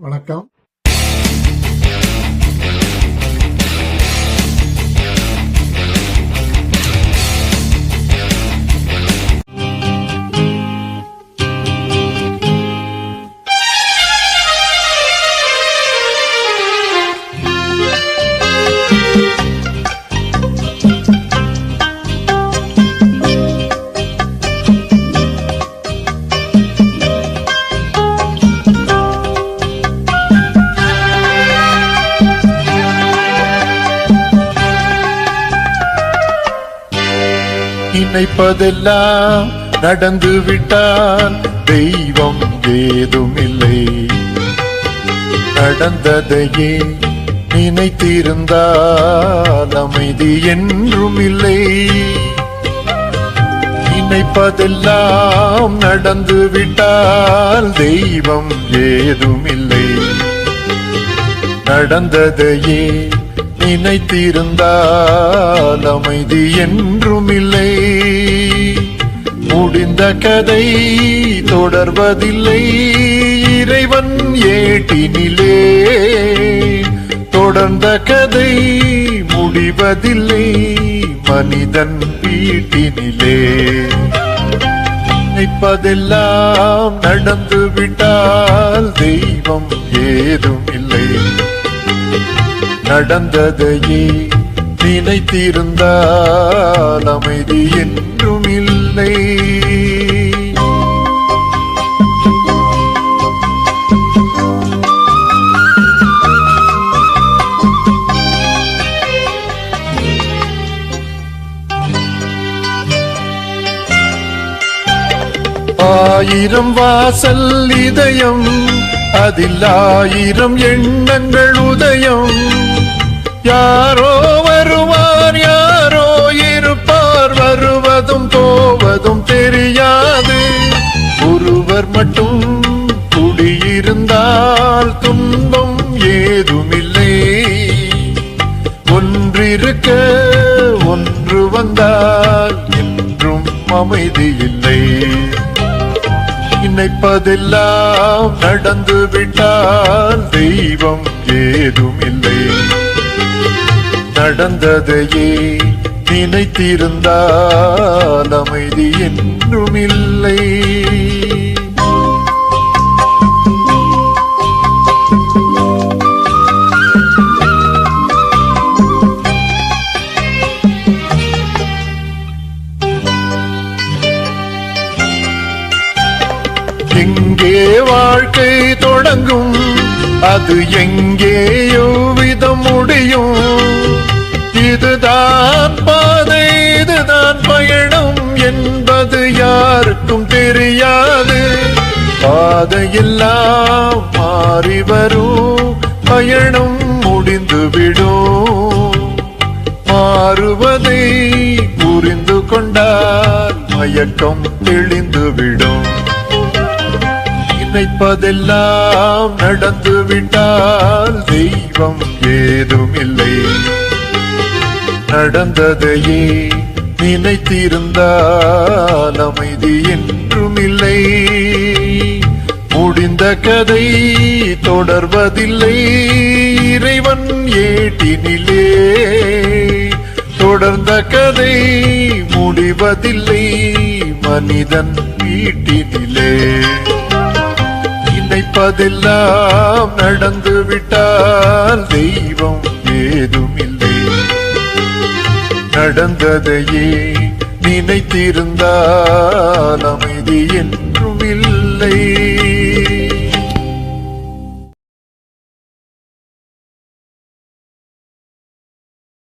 வணக்கம். நினைப்பதெல்லாம் நடந்து விட்டால் தெய்வம் ஏதுமில்லை. நடந்ததையே நினைத்திருந்தால் அமைதி என்றும் இல்லை. நினைப்பதெல்லாம் நடந்து விட்டால் தெய்வம் ஏதுமில்லை. நடந்ததையே நினைத்திருந்தால் அமைதி என்றும் இல்லை. முடிந்த கதை தொடர்வதில்லை இறைவன் ஏட்டினிலே. தொடர்ந்த கதை முடிவதில்லை மனிதன் வீட்டினிலே. நினைப்பதெல்லாம் நடந்து விட்டால் தெய்வம் ஏதும் இல்லை. நடந்ததையே நினைத்திருந்தால் அமைதி என்றும் இல்லை. ஆயிரம் வாசல் இதயம், அதில் ஆயிரம் எண்ணங்கள் உதயம். யாரோ வருவார் யாரோ இருப்பார், வருவதும் போவதும் தெரியாது. ஒருவர் மட்டும் குடியிருந்தால் துன்பம் ஏதுமில்லை. ஒன்றிருக்க ஒன்று வந்தால் என்றும் அமைதி இல்லை. நினைப்பதெல்லாம் நடந்து விட்டால் தெய்வம் ஏதுமில்லை. நடந்ததையே நினைத்திருந்தால் அமைதி என்றும் இல்லை. எங்கே வாழ்க்கை தொடங்கும், அது எங்கேயோ விதம் முடியும். இதுதான் பாதை, இதுதான் பயணம் என்பது யாருக்கும் தெரியாது. பாதையெல்லாம் மாறி வரும், பயணம் முடிந்துவிடும். மாறுவதை புரிந்து கொண்டால் மயக்கம் தெளிந்துவிடும். நினைப்பதெல்லாம் நடந்து விட்டால் தெய்வம் ஏதுமில்லை. நடந்ததையே நினைத்திருந்தால் அமைதி என்றும் இல்லை. முடிந்த கதை தொடர்வதில்லை இறைவன் ஏட்டினிலே. தொடர்ந்த கதை முடிவதில்லை மனிதன் வீட்டினிலே. நினைப்பதெல்லாம் நடந்து விட்டால் தெய்வம் ஏதுமில்லை. நடந்ததையே நினைத்திருந்தால் அமைதி என்றும் இல்லை.